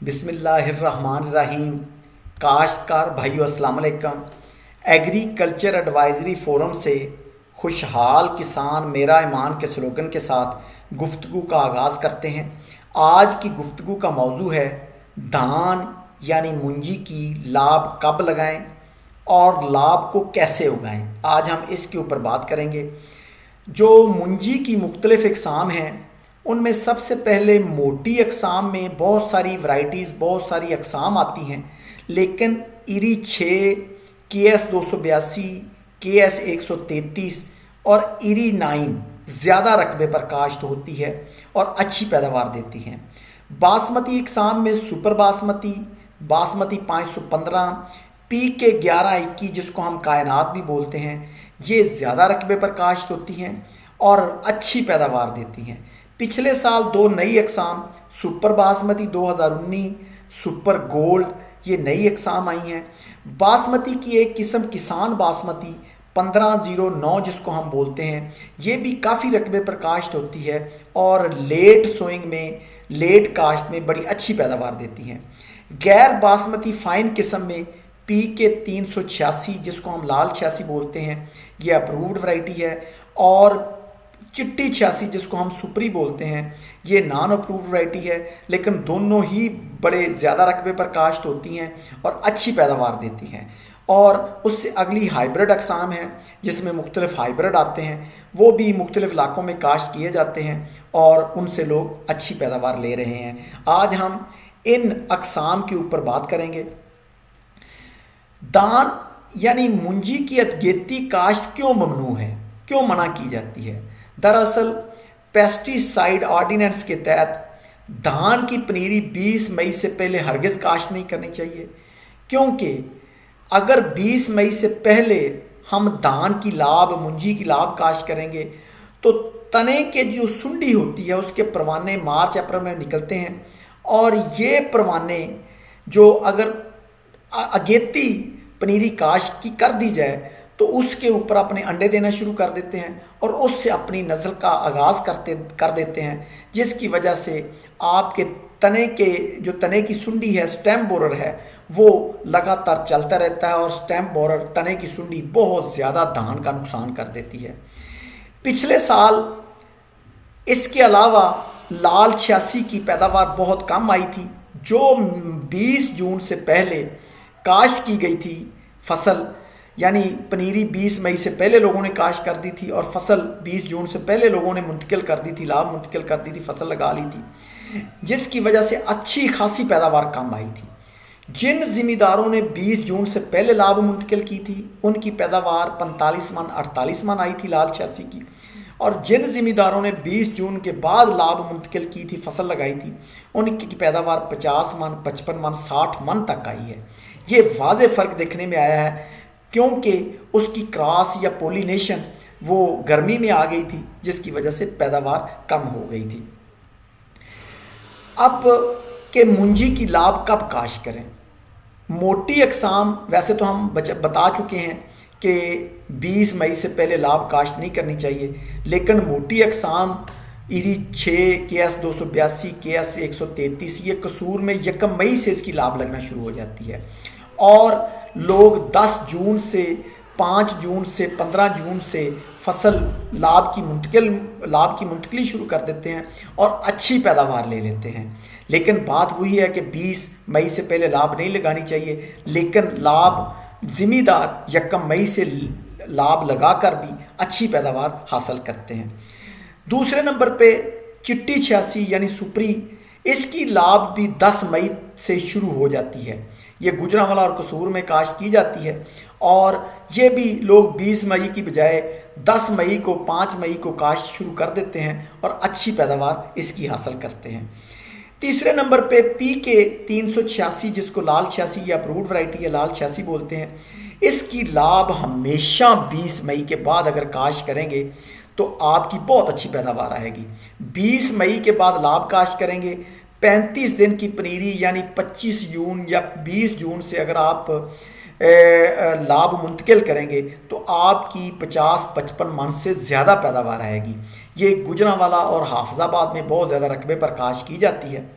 बिस्मिल्लाहिर्रहमानिर्रहीम। काश्तकार भाइयों अस्सलाम वालेकुम। एग्रीकल्चर एडवाइज़री फ़ोरम से खुशहाल किसान मेरा ईमान के स्लोगन के साथ गुफ्तगू का आगाज़ करते हैं। आज की गुफ्तगू का मौजू है धान यानी मुंजी की लाब कब लगाएं और लाब को कैसे उगाएं। आज हम इसके ऊपर बात करेंगे। जो मुंजी की मुख्तलिफ़ इकसाम हैं उनमें सबसे पहले मोटी अकसाम में बहुत सारी वैरायटीज़, बहुत सारी अकसाम आती हैं, लेकिन इरी 6, KS 282, KS 133 और इरी 9 ज़्यादा रकबे पर काश्त होती है और अच्छी पैदावार देती हैं। बासमती इकसाम में सुपर बासमती, बासमती 515, PK 1121 जिसको हम कायनात भी बोलते हैं, ये ज़्यादा रकबे पर काश्त होती हैं और अच्छी पैदावार देती हैं। पिछले साल 2 नई अकसाम सुपर बासमती 2019, सुपर गोल्ड, ये नई अकसाम आई हैं। बासमती की एक किस्म किसान बासमती 1509 जिसको हम बोलते हैं, ये भी काफ़ी रकबे पर काश्त होती है और लेट सोइंग में, लेट काश्त में बड़ी अच्छी पैदावार देती हैं। गैर बासमती फ़ाइन किस्म में PK 386 जिसको हम लाल 86 बोलते हैं, ये अप्रूव्ड वैरायटी है, और चिट्टी 86 जिसको हम सुपरी बोलते हैं, ये नॉन अप्रूव्ड वैरायटी है, लेकिन दोनों ही बड़े ज़्यादा रकबे पर काश्त होती हैं और अच्छी पैदावार देती हैं। और उससे अगली हाइब्रिड अकसाम है जिसमें मुख्तलिफ हाइब्रिड आते हैं, वो भी मुख्तलिफ इलाकों में काश्त किए जाते हैं और उनसे लोग अच्छी पैदावार ले रहे हैं। आज हम इन अकसाम के ऊपर बात करेंगे। दान यानी मुंजी की अगेती काश्त क्यों ममनू है, क्यों मना की जाती है? दरअसल पेस्टिसाइड ऑर्डिनेंस के तहत धान की पनीरी 20 मई से पहले हरगिज़ काश्त नहीं करनी चाहिए, क्योंकि अगर 20 मई से पहले हम धान की लाब, मुंजी की लाब काश्त करेंगे तो तने के जो सुंडी होती है उसके परवाने मार्च अप्रैल में निकलते हैं, और ये परवाने जो अगर अगेती पनीरी काश्त की कर दी जाए तो उसके ऊपर अपने अंडे देना शुरू कर देते हैं और उससे अपनी नस्ल का आगाज़ कर देते हैं, जिसकी वजह से आपके तने के जो तने की सुंडी है, स्टेम बोरर है, वो लगातार चलता रहता है और स्टेम बोरर, तने की सुंडी बहुत ज़्यादा धान का नुकसान कर देती है। पिछले साल इसके अलावा लाल 86 की पैदावार बहुत कम आई थी, जो 20 जून से पहले काश्त की गई थी फसल, यानी पनीरी 20 मई से पहले लोगों ने काश्त कर दी थी और फसल 20 जून से पहले लोगों ने मुंतकिल कर दी थी, लाभ मुंतकिल कर दी थी, फसल लगा ली थी, जिसकी वजह से अच्छी खासी पैदावार कम आई थी। जिन ज़िमींदारों ने 20 जून से पहले लाभ मुंतकिल की थी उनकी पैदावार 45 मन 48 मन आई थी लाल 86 की, और जिन ज़िमींदारों ने 20 जून के बाद लाभ मुंतकिल की थी, फसल लगाई थी, उनकी पैदावार 50 मन 55 मन 60 मन तक आई है। ये वाज़े फ़र्क देखने में आया है क्योंकि उसकी क्रॉस या पोलिनेशन वो गर्मी में आ गई थी, जिसकी वजह से पैदावार कम हो गई थी। अब के मुंजी की लाब कब काश्त करें? मोटी अकसाम वैसे तो हम बता चुके हैं कि 20 मई से पहले लाब काश्त नहीं करनी चाहिए, लेकिन मोटी अकसाम इरी 6, KS 282, KS 133, ये कसूर में 1 मई से इसकी लाभ लगना शुरू हो जाती है और लोग 10 जून से, 5 जून से, 15 जून से फसल लाभ की मुंतकिली शुरू कर देते हैं और अच्छी पैदावार ले लेते हैं। लेकिन बात वही है कि 20 मई से पहले लाभ नहीं लगानी चाहिए, लेकिन लाभ ज़िम्मेदार 1 मई से लाभ लगाकर भी अच्छी पैदावार हासिल करते हैं। दूसरे नंबर पे चिट्टी 86 यानी सुपरी, इसकी लाभ भी 10 मई से शुरू हो जाती है। ये गुजरांवाला और कसूर में काश्त की जाती है और ये भी लोग 20 मई की बजाय 10 मई को, 5 मई को काश्त शुरू कर देते हैं और अच्छी पैदावार इसकी हासिल करते हैं। तीसरे नंबर पे PK 386 जिसको लाल 86 या अप्रूव्ड वैरायटी है, लाल 86 बोलते हैं, इसकी लाभ हमेशा 20 मई के बाद अगर काश्त करेंगे तो आपकी बहुत अच्छी पैदावार आएगी। 20 मई के बाद लाभ काश्त करेंगे, 35 दिन की पनीरी यानी 25 जून या 20 जून से अगर आप लाभ मुंतकिल करेंगे तो आपकी 50-55 मन से ज़्यादा पैदावार आएगी। ये गुजरांवाला और हाफिज़ाबाद में बहुत ज़्यादा रकबे पर काश्त की जाती है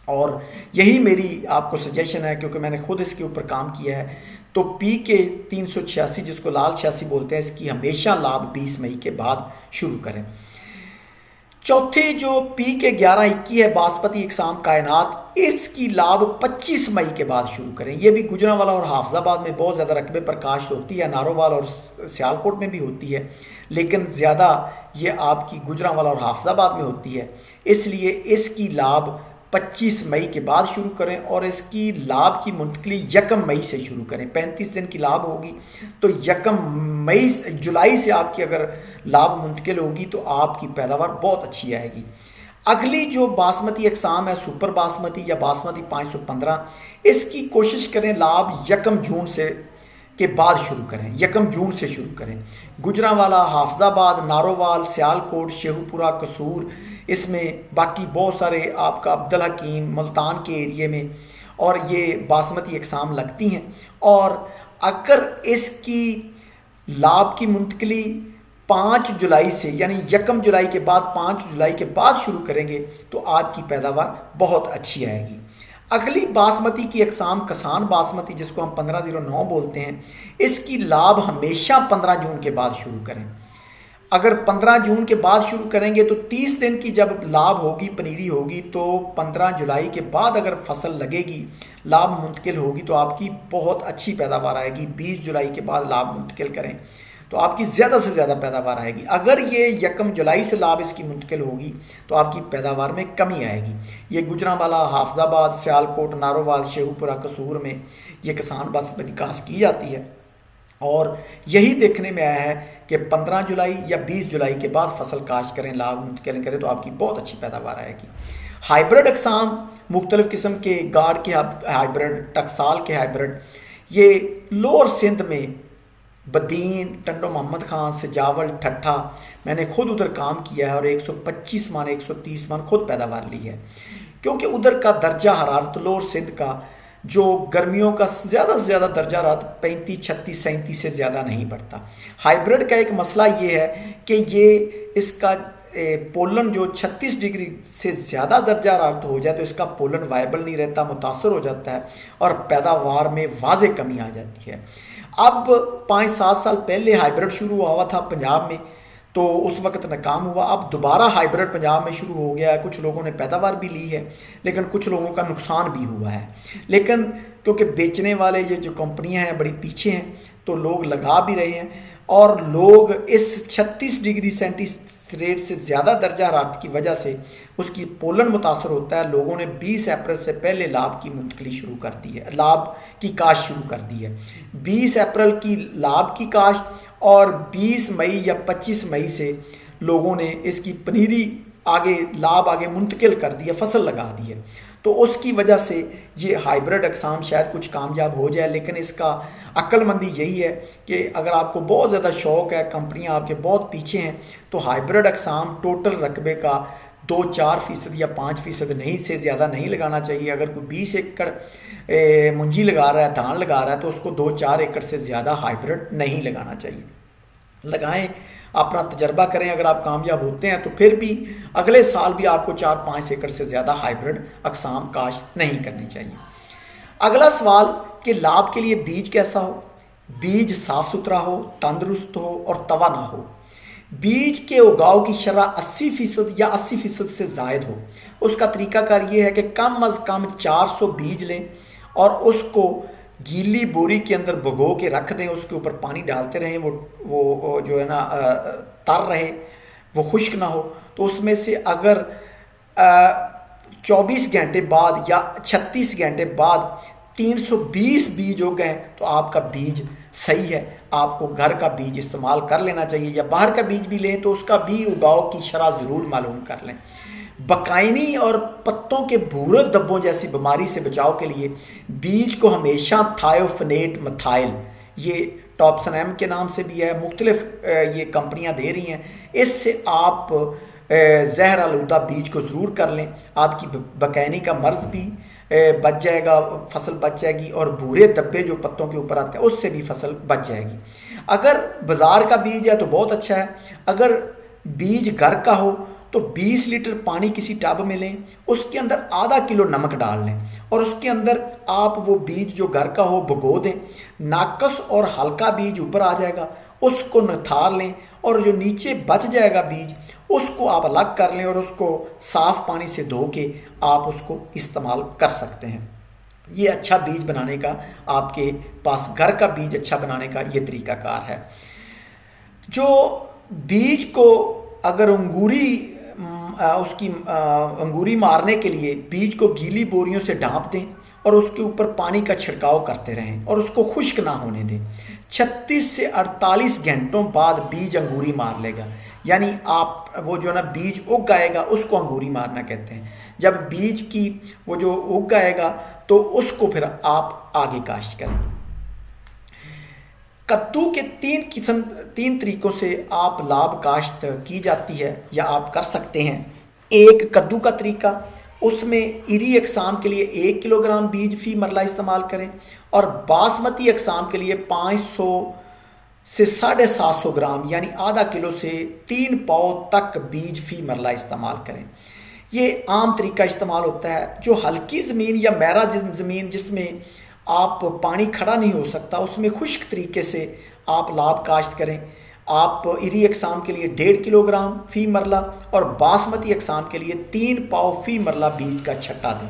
और यही मेरी आपको सजेशन है, क्योंकि मैंने खुद इसके ऊपर काम किया है। तो पी के 386 जिसको लाल 86 बोलते हैं, इसकी हमेशा लाभ 20 मई के बाद शुरू करें। चौथी जो पी के 1121 है बासमती इकसाम कायनात, इसकी लाभ 25 मई के बाद शुरू करें। ये भी गुजरांवाला और हाफजाबाद में बहुत ज़्यादा रकबे पर काश्त होती है, नारोवाल और सियालकोट में भी होती है, लेकिन ज़्यादा ये आपकी गुजरांवाला और हाफजाबाद में होती है। इसलिए इसकी लाभ 25 मई के बाद शुरू करें और इसकी लाभ की मुंतकली 1 मई से शुरू करें। 35 दिन की लाभ होगी, तो 1 जुलाई से आपकी अगर लाभ मुंतकिल होगी तो आपकी पैदावार बहुत अच्छी आएगी। अगली जो बासमती अकसाम है सुपर बासमती या बासमती 515, इसकी कोशिश करें लाभ 1 जून से के बाद शुरू करें, 1 जून से शुरू करें। गुजरांवाला, हाफजाबाद, नारोवाल, सियालकोट, शेखुपुरा, कसूर, इसमें बाकी बहुत सारे आपका अब्दुल हकीम, मुल्तान के एरिए में और ये बासमती अकसाम लगती हैं। और अगर इसकी लाभ की मुंतकली 5 जुलाई से यानी 1 जुलाई के बाद 5 जुलाई के बाद शुरू करेंगे तो आपकी पैदावार बहुत अच्छी आएगी। अगली बासमती की अकसाम कसान बासमती जिसको हम 1509 बोलते हैं, इसकी लाभ हमेशा 15 जून के बाद शुरू करें। अगर 15 जून के बाद शुरू करेंगे तो 30 दिन की जब लाभ होगी, पनीरी होगी, तो 15 जुलाई के बाद अगर फसल लगेगी, लाभ मुंतकिल होगी तो आपकी बहुत अच्छी पैदावार आएगी। 20 जुलाई के बाद लाभ मुंतकिल करें तो आपकी ज़्यादा से ज़्यादा पैदावार आएगी। अगर ये 1 जुलाई से लाभ इसकी मुंतकिल होगी तो आपकी पैदावार में कमी आएगी। ये गुजरांवाला, हाफजाबाद, सियालकोट, नारोवाल, शेखुपुरा, कसूर में ये किसान बासमती काश्त की जाती है। और यही देखने में आया है कि 15 जुलाई या 20 जुलाई के बाद फसल काश्त करें, लाभ मुंतकिल करें तो आपकी बहुत अच्छी पैदावार आएगी। हाइब्रिड अकसाम, मुख्तलिफ़ किस्म के गाड़ के हाइब्रिड, टकसाल के हाइब्रिड, ये लोअर सिंध में बदीन, टंडो मोहम्मद खान, सजावल, ठट्ठा, मैंने खुद उधर काम किया है और 125 मन 130 मन खुद पैदावार ली है, क्योंकि उधर का दर्जा हरारत लोअर सिंध का जो गर्मियों का ज़्यादा से ज़्यादा दर्जा रात 35, 36, 37 से ज़्यादा नहीं बढ़ता। हाइब्रिड का एक मसला ये है कि ये इसका पोलन जो 36 डिग्री से ज़्यादा दर्जा हरारत हो जाए तो इसका पोलन वायबल नहीं रहता, मुतासर हो जाता है और पैदावार में वाज़े कमी आ जाती है। अब 5-7 साल पहले हाइब्रिड शुरू हुआ था पंजाब में, तो उस वक्त नाकाम हुआ। अब दोबारा हाइब्रिड पंजाब में शुरू हो गया है। कुछ लोगों ने पैदावार भी ली है, लेकिन कुछ लोगों का नुकसान भी हुआ है। लेकिन क्योंकि बेचने वाले ये जो कंपनियां हैं बड़ी पीछे हैं, तो लोग लगा भी रहे हैं और लोग इस 36 डिग्री सेंटीग्रेड से ज़्यादा दर्जा हरारत की वजह से उसकी पोलन मुतासर होता है। लोगों ने 20 अप्रैल से पहले लाभ की मुंतकली शुरू कर दी है, लाभ की काश्त शुरू कर दी है। 20 अप्रैल की लाभ की काश्त और 20 मई या 25 मई से लोगों ने इसकी पनीरी आगे, लाभ आगे मुंतकिल कर दी है, फसल लगा दी है। तो उसकी वजह से ये हाइब्रिड अकसाम शायद कुछ कामयाब हो जाए, लेकिन इसका अक्लमंदी यही है कि अगर आपको बहुत ज़्यादा शौक़ है, कंपनियां आपके बहुत पीछे हैं, तो हाइब्रिड अकसाम टोटल रकबे का 2-4% या 5% नहीं से ज़्यादा नहीं लगाना चाहिए। अगर कोई 20 एकड़ मुंजी लगा रहा है, धान लगा रहा है, तो उसको 2-4 एकड़ से ज़्यादा हाइब्रिड नहीं लगाना चाहिए। लगाएं, अपना तजर्बा करें। अगर आप कामयाब होते हैं तो फिर भी अगले साल भी आपको 4-5 एकड़ से ज़्यादा हाइब्रिड अकसाम काश्त नहीं करनी चाहिए। अगला सवाल कि लाभ के लिए बीज कैसा हो। बीज साफ़ सुथरा हो, तंदुरुस्त हो और तवा ना हो। बीज के उगाव की शरह 80% या 80% से ज़ायद हो। उसका तरीकाकार ये है कि कम अज़ कम 400 बीज लें और उसको गीली बोरी के अंदर भिगो के रख दें। उसके ऊपर पानी डालते रहें, वो जो है ना तर रहे, वो खुश्क ना हो। तो उसमें से अगर 24 घंटे बाद या 36 घंटे बाद 320 बीज हो गए तो आपका बीज सही है। आपको घर का बीज इस्तेमाल कर लेना चाहिए, या बाहर का बीज भी लें तो उसका भी उगाव की शरह ज़रूर मालूम कर लें। बकाइनी और पत्तों के भूरे धब्बों जैसी बीमारी से बचाव के लिए बीज को हमेशा थायोफनेट मिथाइल, ये टॉप्सन के नाम से भी है, मुख्तलिफ ये कंपनियां दे रही हैं, इससे आप जहर आलूदा बीज को ज़रूर कर लें। आपकी बकाइनी का मर्ज़ भी बच जाएगा, फसल बच जाएगी, और भूरे धब्बे जो पत्तों के ऊपर आते हैं उससे भी फसल बच जाएगी। अगर बाज़ार का बीज है तो बहुत अच्छा है। अगर बीज घर का हो तो 20 लीटर पानी किसी टब में लें, उसके अंदर आधा किलो नमक डाल लें और उसके अंदर आप वो बीज जो घर का हो भिगो दें। नाकस और हल्का बीज ऊपर आ जाएगा, उसको निथार लें और जो नीचे बच जाएगा बीज उसको आप अलग कर लें और उसको साफ़ पानी से धो के आप उसको इस्तेमाल कर सकते हैं। ये अच्छा बीज बनाने का, आपके पास घर का बीज अच्छा बनाने का ये तरीकाकार है। जो बीज को अगर अंगूरी मारने के लिए बीज को गीली बोरियों से ढाँप दें और उसके ऊपर पानी का छिड़काव करते रहें और उसको खुश्क ना होने दें। 36 से 48 घंटों बाद बीज अंगूरी मार लेगा, यानी आप वो जो ना बीज उग आएगा उसको अंगूरी मारना कहते हैं। जब बीज की वो जो उग आएगा तो उसको फिर आप आगे काश्त करें। कद्दू के तीन तरीक़ों से आप लाभ काश्त की जाती है या आप कर सकते हैं। एक कद्दू का तरीका, उसमें इरी अकसाम के लिए 1 किलोग्राम बीज फी मरला इस्तेमाल करें और बासमती अकसाम के लिए 500 से 750 ग्राम यानी आधा किलो से 3 पाव तक बीज फी मरला इस्तेमाल करें। ये आम तरीका इस्तेमाल होता है। जो हल्की ज़मीन या मैरा ज़मीन जिसमें आप पानी खड़ा नहीं हो सकता, उसमें खुश्क तरीके से आप लाभ काश्त करें। आप इरी अकसाम के लिए 1.5 किलोग्राम फ़ी मरला और बासमती अकसाम के लिए 3 पाव फ़ी मरला बीज का छट्टा दें।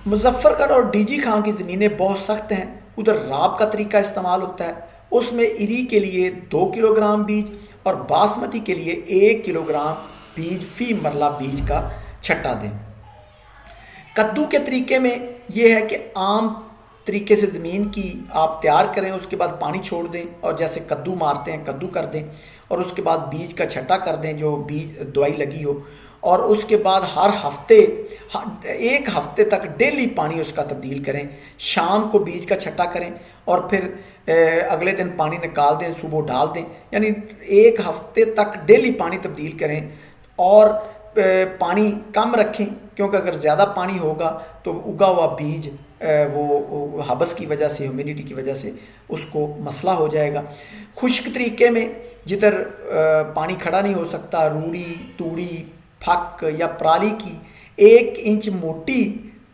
मुजफ्फरगढ़ और डीजी खां की ज़मीनें बहुत सख्त हैं, उधर राब का तरीका इस्तेमाल होता है। उसमें इरी के लिए 2 किलोग्राम बीज और बासमती के लिए 1 किलोग्राम बीज फ़ी मरला बीज का छट्टा दें। कद्दू के तरीके में यह है कि आम तरीके से ज़मीन की आप तैयार करें, उसके बाद पानी छोड़ दें और जैसे कद्दू मारते हैं कद्दू कर दें और उसके बाद बीज का छट्टा कर दें जो बीज दवाई लगी हो, और उसके बाद हर हफ्ते 1 हफ्ते तक डेली पानी उसका तब्दील करें। शाम को बीज का छट्टा करें और फिर अगले दिन पानी निकाल दें, सुबह डाल दें, यानी 1 हफ्ते तक डेली पानी तब्दील करें और पानी कम रखें, क्योंकि अगर ज़्यादा पानी होगा तो उगा हुआ बीज वो हबस की वजह से, ह्यूमिडिटी की वजह से उसको मसला हो जाएगा। खुश्क तरीके में जिधर पानी खड़ा नहीं हो सकता, रूड़ी, तूड़ी, फक या पराली की 1 इंच मोटी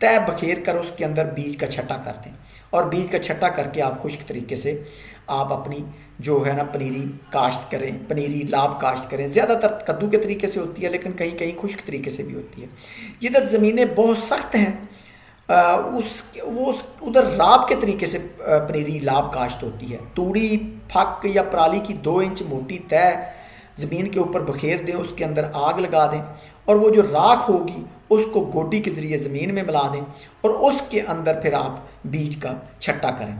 तय बखेर कर उसके अंदर बीज का छट्टा कर दें और बीज का छट्टा करके आप खुश्क तरीके से आप अपनी जो है ना पनीरी काश्त करें, पनीरी लाभ काश्त करें। ज़्यादातर कद्दू के तरीके से होती है लेकिन कहीं कहीं खुश्क तरीके से भी होती है। जिधर ज़मीनें बहुत सख्त हैं उधर राब के तरीके से पनीरी लाभ काश्त होती है। तूड़ी, फक या पराली की 2 इंच मोटी तय ज़मीन के ऊपर बखेर दें, उसके अंदर आग लगा दें और वो जो राख होगी उसको गोडी के ज़रिए ज़मीन में मिला दें और उसके अंदर फिर आप बीज का छट्टा करें।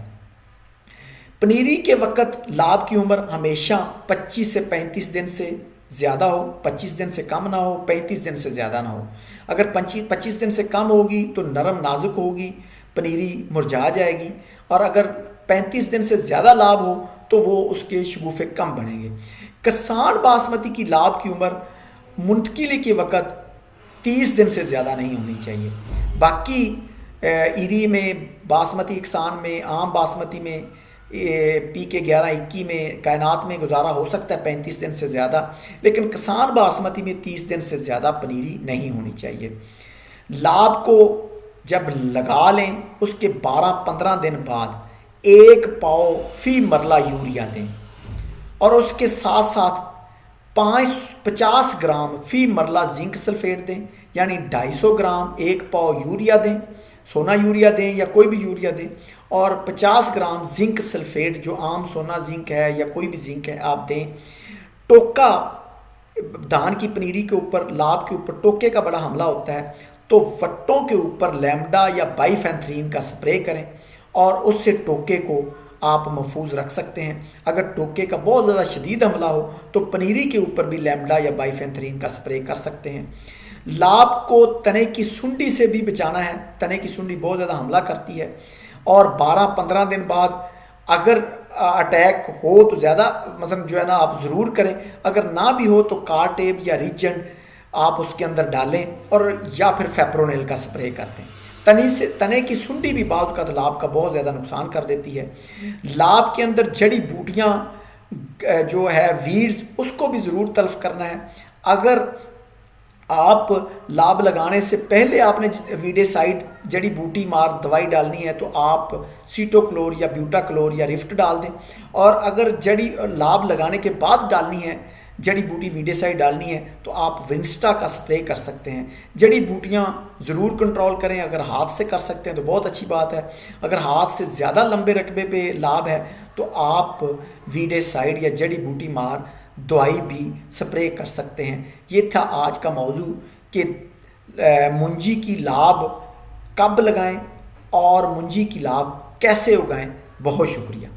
पनीरी के वक़्त लाभ की उम्र हमेशा 25 से 35 दिन से ज़्यादा हो, 25 दिन से कम ना हो, 35 दिन से ज़्यादा ना हो। अगर 25 दिन से कम होगी तो नरम नाजुक होगी, पनीरी मुरझा जाएगी, और अगर 35 दिन से ज़्यादा लाभ हो तो वो उसके शगुफ़े कम बनेंगे। किसान बासमती की लाभ की उम्र मुंतकिली के वक़्त 30 दिन से ज़्यादा नहीं होनी चाहिए। बाकी इरी में, बासमती किसान में, आम बासमती में, PK 11-21 में, कायनात में गुजारा हो सकता है 35 दिन से ज़्यादा, लेकिन किसान बासमती में 30 दिन से ज़्यादा पनीरी नहीं होनी चाहिए। लाभ को जब लगा लें उसके 12-15 दिन बाद 1 पाव फ़ी मरला यूरिया दें और उसके साथ साथ 50 ग्राम फ़ी मरला जिंक सल्फेट दें, यानी 250 ग्राम 1 पाव यूरिया दें, सोना यूरिया दें या कोई भी यूरिया दें, और 50 ग्राम जिंक सल्फेट जो आम सोना जिंक है या कोई भी जिंक है आप दें। टोका, धान की पनीरी के ऊपर, लाभ के ऊपर टोके का बड़ा हमला होता है, तो वट्टों के ऊपर लैम्डा या बाइफेंथ्रीन का स्प्रे करें और उससे टोके को आप महफूज रख सकते हैं। अगर टोके का बहुत ज़्यादा शदीद हमला हो तो पनीरी के ऊपर भी लैम्डा या बाइफेंथ्रीन का स्प्रे कर सकते हैं। लाभ को तने की सुंडी से भी बचाना है, तने की सुंडी बहुत ज़्यादा हमला करती है, और 12-15 दिन बाद अगर अटैक हो तो ज़्यादा मतलब जो है ना आप ज़रूर करें, अगर ना भी हो तो कारटेब या रीजेंट आप उसके अंदर डालें और या फिर फेप्रोनेल का स्प्रे कर दें। तने की सुंडी भी बाज़ का लाभ का बहुत ज़्यादा नुकसान कर देती है। लाभ के अंदर जड़ी बूटियाँ जो है वीड्स, उसको भी ज़रूर तल्फ करना है। अगर आप लाभ लगाने से पहले आपने वीडेसाइड जड़ी बूटी मार दवाई डालनी है तो आप सीटोक्लोर या ब्यूटाक्लोर या रिफ्ट डाल दें। और अगर जड़ी लाभ लगाने के बाद डालनी है, जड़ी बूटी वीडेसाइड डालनी है, तो आप विंस्टा का स्प्रे कर सकते हैं। जड़ी बूटियाँ ज़रूर कंट्रोल करें, अगर हाथ से कर सकते हैं तो बहुत अच्छी बात है। अगर हाथ से ज़्यादा लंबे रकबे पे लाभ है तो आप वीडेसाइड या जड़ी बूटी मार दवाई भी स्प्रे कर सकते हैं। ये था आज का मौजू कि मुंजी की लाभ कब लगाएं और मुंजी की लाभ कैसे उगाएं। बहुत शुक्रिया।